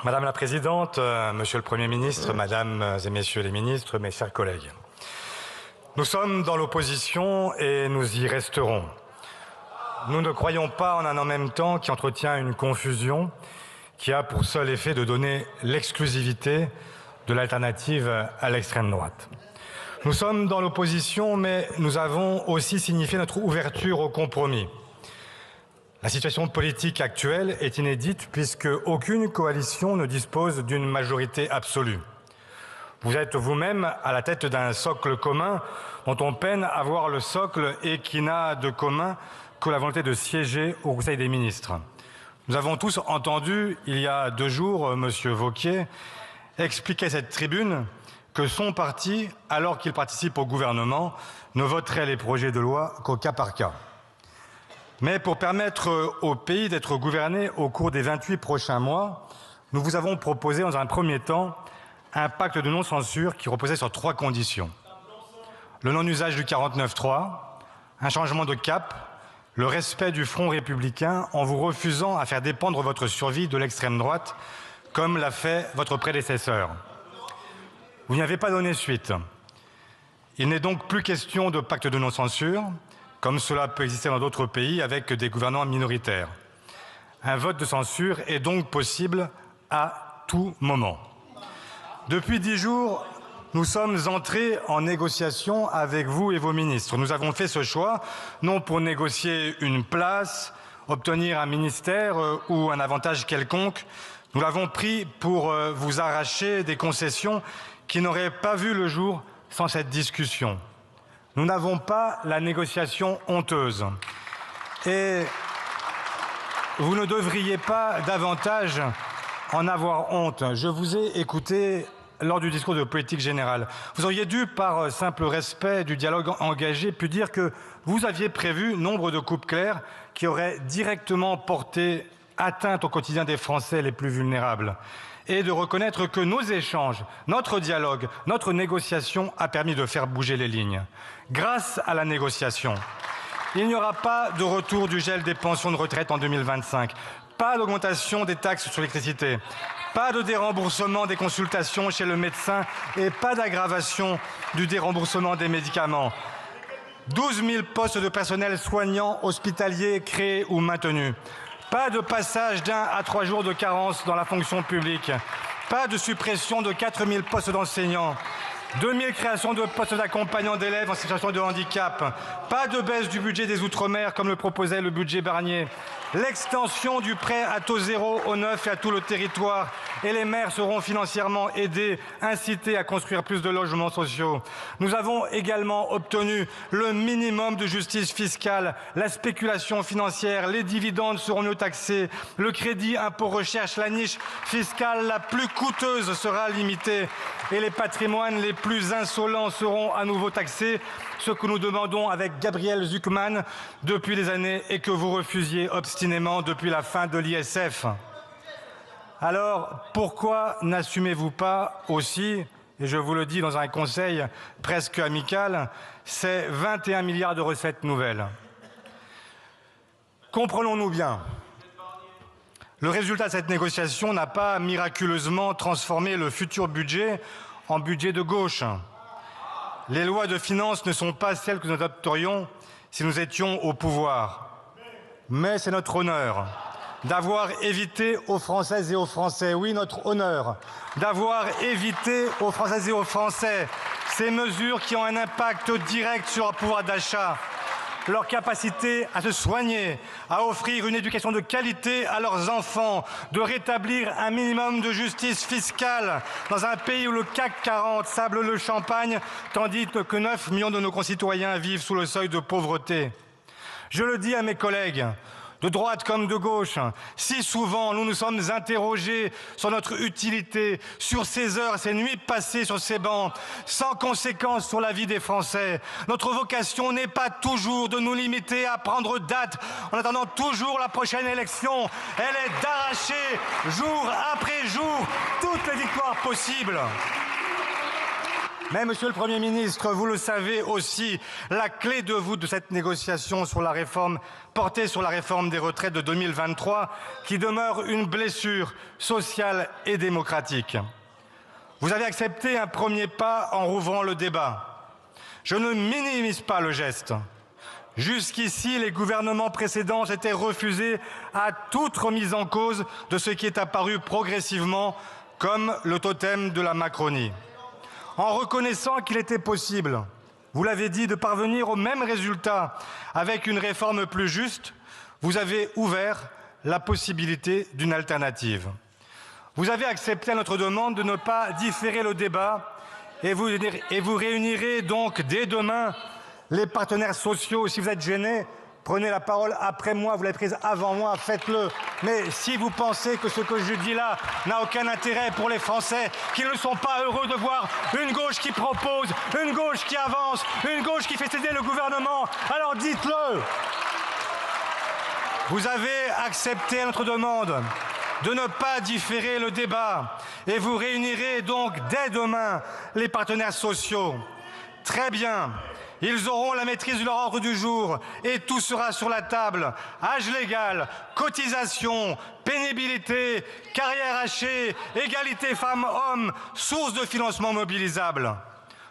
Madame la Présidente, Monsieur le Premier ministre, Mesdames et Messieurs les ministres, mes chers collègues. Nous sommes dans l'opposition et nous y resterons. Nous ne croyons pas en un en même temps qui entretient une confusion qui a pour seul effet de donner l'exclusivité de l'alternative à l'extrême droite. Nous sommes dans l'opposition, mais nous avons aussi signifié notre ouverture au compromis. La situation politique actuelle est inédite puisque aucune coalition ne dispose d'une majorité absolue. Vous êtes vous-même à la tête d'un socle commun dont on peine à voir le socle et qui n'a de commun que la volonté de siéger au Conseil des ministres. Nous avons tous entendu, il y a 2 jours, M. Wauquiez expliquer à cette tribune que son parti, alors qu'il participe au gouvernement, ne voterait les projets de loi qu'au cas par cas. Mais pour permettre au pays d'être gouverné au cours des 28 prochains mois, nous vous avons proposé dans un premier temps un pacte de non-censure qui reposait sur 3 conditions. Le non-usage du 49.3, un changement de cap, le respect du front républicain en vous refusant à faire dépendre votre survie de l'extrême droite, comme l'a fait votre prédécesseur. Vous n'y avez pas donné suite. Il n'est donc plus question de pacte de non-censure, comme cela peut exister dans d'autres pays avec des gouvernements minoritaires. Un vote de censure est donc possible à tout moment. Depuis 10 jours, nous sommes entrés en négociation avec vous et vos ministres. Nous avons fait ce choix, non pour négocier une place, obtenir un ministère ou un avantage quelconque. Nous l'avons pris pour vous arracher des concessions qui n'auraient pas vu le jour sans cette discussion. Nous n'avons pas la négociation honteuse. Et vous ne devriez pas davantage en avoir honte. Je vous ai écouté lors du discours de politique générale. Vous auriez dû, par simple respect du dialogue engagé, pu dire que vous aviez prévu nombre de coupes claires qui auraient directement porté atteinte au quotidien des Français les plus vulnérables. Et de reconnaître que nos échanges, notre dialogue, notre négociation a permis de faire bouger les lignes. Grâce à la négociation, il n'y aura pas de retour du gel des pensions de retraite en 2025, pas d'augmentation des taxes sur l'électricité, pas de déremboursement des consultations chez le médecin et pas d'aggravation du déremboursement des médicaments. 12 000 postes de personnel soignant hospitalier créés ou maintenus. Pas de passage d'1 à 3 jours de carence dans la fonction publique. Pas de suppression de 4 000 postes d'enseignants. 2 000 créations de postes d'accompagnants d'élèves en situation de handicap. Pas de baisse du budget des Outre-mer comme le proposait le budget Barnier. L'extension du prêt à taux zéro au neuf et à tout le territoire. Et les maires seront financièrement aidés, incités à construire plus de logements sociaux. Nous avons également obtenu le minimum de justice fiscale. La spéculation financière, les dividendes seront mieux taxés. Le crédit impôt recherche, la niche fiscale la plus coûteuse sera limitée. Et les patrimoines les plus insolents seront à nouveau taxés. Ce que nous demandons avec Gabriel Zucman depuis des années et que vous refusiez obstinément depuis la fin de l'ISF. Alors, pourquoi n'assumez-vous pas aussi, et je vous le dis dans un conseil presque amical, ces 21 milliards de recettes nouvelles? Comprenons-nous bien. Le résultat de cette négociation n'a pas miraculeusement transformé le futur budget en budget de gauche. Les lois de finances ne sont pas celles que nous adopterions si nous étions au pouvoir. Mais c'est notre honneur d'avoir évité aux Françaises et aux Français, oui, notre honneur, d'avoir évité aux Françaises et aux Français ces mesures qui ont un impact direct sur leur pouvoir d'achat, leur capacité à se soigner, à offrir une éducation de qualité à leurs enfants, de rétablir un minimum de justice fiscale dans un pays où le CAC 40 sable le champagne, tandis que 9 millions de nos concitoyens vivent sous le seuil de pauvreté. Je le dis à mes collègues, de droite comme de gauche, si souvent nous nous sommes interrogés sur notre utilité, sur ces heures, ces nuits passées sur ces bancs, sans conséquence sur la vie des Français. Notre vocation n'est pas toujours de nous limiter à prendre date en attendant toujours la prochaine élection. Elle est d'arracher jour après jour toutes les victoires possibles. Mais, Monsieur le Premier ministre, vous le savez aussi, la clé de voûte de cette négociation sur la réforme, portée sur la réforme des retraites de 2023, qui demeure une blessure sociale et démocratique. Vous avez accepté un premier pas en rouvrant le débat. Je ne minimise pas le geste. Jusqu'ici, les gouvernements précédents s'étaient refusés à toute remise en cause de ce qui est apparu progressivement comme le totem de la Macronie. En reconnaissant qu'il était possible, vous l'avez dit, de parvenir au même résultat avec une réforme plus juste, vous avez ouvert la possibilité d'une alternative. Vous avez accepté à notre demande de ne pas différer le débat et vous réunirez donc dès demain les partenaires sociaux. Si vous êtes gênés, prenez la parole après moi, vous l'avez prise avant moi, faites-le. Mais si vous pensez que ce que je dis là n'a aucun intérêt pour les Français, qu'ils ne sont pas heureux de voir une gauche qui propose, une gauche qui avance, une gauche qui fait céder le gouvernement, alors dites-le. Vous avez accepté à notre demande de ne pas différer le débat et vous réunirez donc dès demain les partenaires sociaux. Très bien. Ils auront la maîtrise de leur ordre du jour et tout sera sur la table. Âge légal, cotisation, pénibilité, carrière hachée, égalité femmes-hommes, source de financement mobilisable.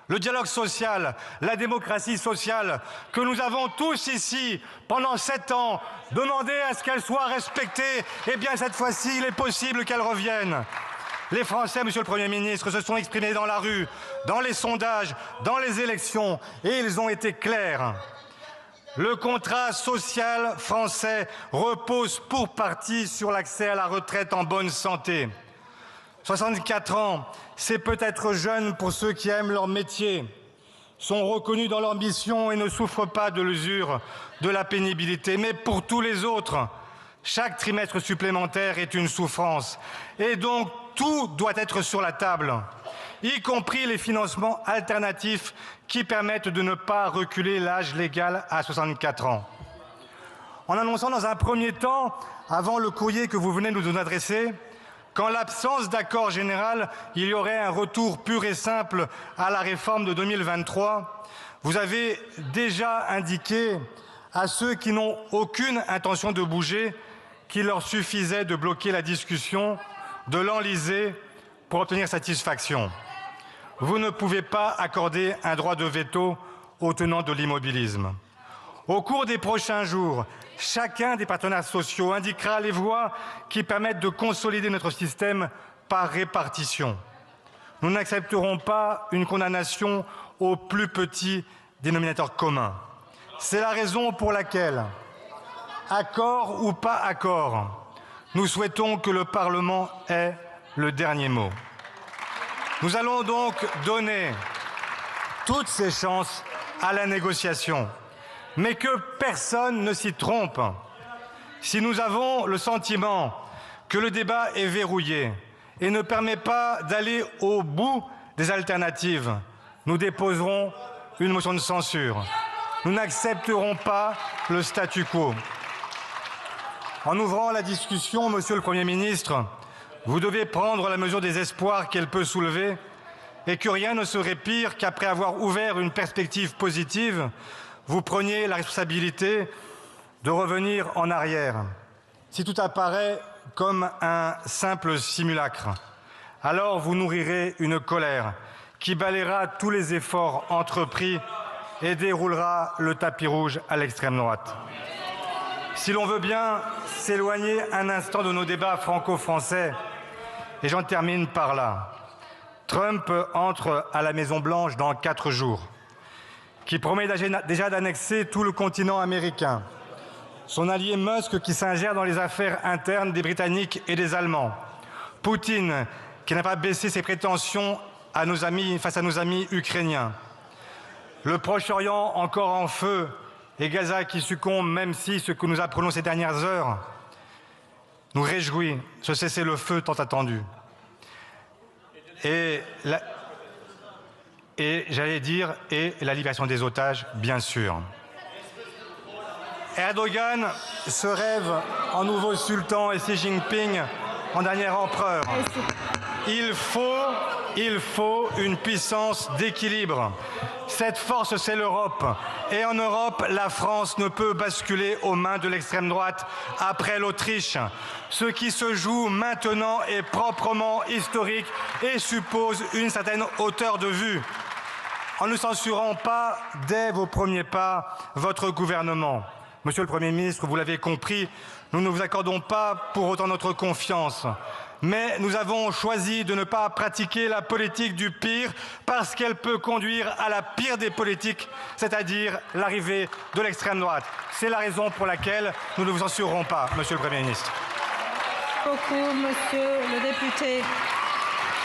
Le dialogue social, la démocratie sociale que nous avons tous ici pendant 7 ans demandé à ce qu'elle soit respectée, eh bien cette fois-ci il est possible qu'elle revienne. Les Français, Monsieur le Premier ministre, se sont exprimés dans la rue, dans les sondages, dans les élections, et ils ont été clairs. Le contrat social français repose pour partie sur l'accès à la retraite en bonne santé. 64 ans, c'est peut-être jeune pour ceux qui aiment leur métier, sont reconnus dans leur mission et ne souffrent pas de l'usure de la pénibilité. Mais pour tous les autres, chaque trimestre supplémentaire est une souffrance. Et donc, tout doit être sur la table, y compris les financements alternatifs qui permettent de ne pas reculer l'âge légal à 64 ans. En annonçant dans un premier temps, avant le courrier que vous venez de nous adresser, qu'en l'absence d'accord général, il y aurait un retour pur et simple à la réforme de 2023, vous avez déjà indiqué à ceux qui n'ont aucune intention de bouger qu'il leur suffisait de bloquer la discussion, de l'enliser pour obtenir satisfaction. Vous ne pouvez pas accorder un droit de veto aux tenants de l'immobilisme. Au cours des prochains jours, chacun des partenaires sociaux indiquera les voies qui permettent de consolider notre système par répartition. Nous n'accepterons pas une condamnation au plus petit dénominateur commun. C'est la raison pour laquelle, accord ou pas accord, nous souhaitons que le Parlement ait le dernier mot. Nous allons donc donner toutes ses chances à la négociation, mais que personne ne s'y trompe. Si nous avons le sentiment que le débat est verrouillé et ne permet pas d'aller au bout des alternatives, nous déposerons une motion de censure. Nous n'accepterons pas le statu quo. En ouvrant la discussion, Monsieur le Premier ministre, vous devez prendre la mesure des espoirs qu'elle peut soulever et que rien ne serait pire qu'après avoir ouvert une perspective positive, vous preniez la responsabilité de revenir en arrière. Si tout apparaît comme un simple simulacre, alors vous nourrirez une colère qui balayera tous les efforts entrepris et déroulera le tapis rouge à l'extrême droite. Si l'on veut bien s'éloigner un instant de nos débats franco-français, et j'en termine par là, Trump entre à la Maison-Blanche dans 4 jours, qui promet déjà d'annexer tout le continent américain. Son allié Musk qui s'ingère dans les affaires internes des Britanniques et des Allemands. Poutine qui n'a pas baissé ses prétentions face à nos amis ukrainiens. Le Proche-Orient encore en feu et Gaza qui succombe, même si ce que nous apprenons ces dernières heures nous réjouit, ce cessez-le-feu tant attendu. Et j'allais dire, et la libération des otages, bien sûr. Erdogan se rêve en nouveau sultan et Xi Jinping en dernier empereur. Il faut Il faut une puissance d'équilibre. Cette force, c'est l'Europe. Et en Europe, la France ne peut basculer aux mains de l'extrême droite après l'Autriche. Ce qui se joue maintenant est proprement historique et suppose une certaine hauteur de vue. En ne censurant pas, dès vos premiers pas, votre gouvernement. Monsieur le Premier ministre, vous l'avez compris, nous ne vous accordons pas pour autant notre confiance. Mais nous avons choisi de ne pas pratiquer la politique du pire parce qu'elle peut conduire à la pire des politiques, c'est-à-dire l'arrivée de l'extrême droite. C'est la raison pour laquelle nous ne vous censurerons pas, Monsieur le Premier ministre. Merci beaucoup, Monsieur le député.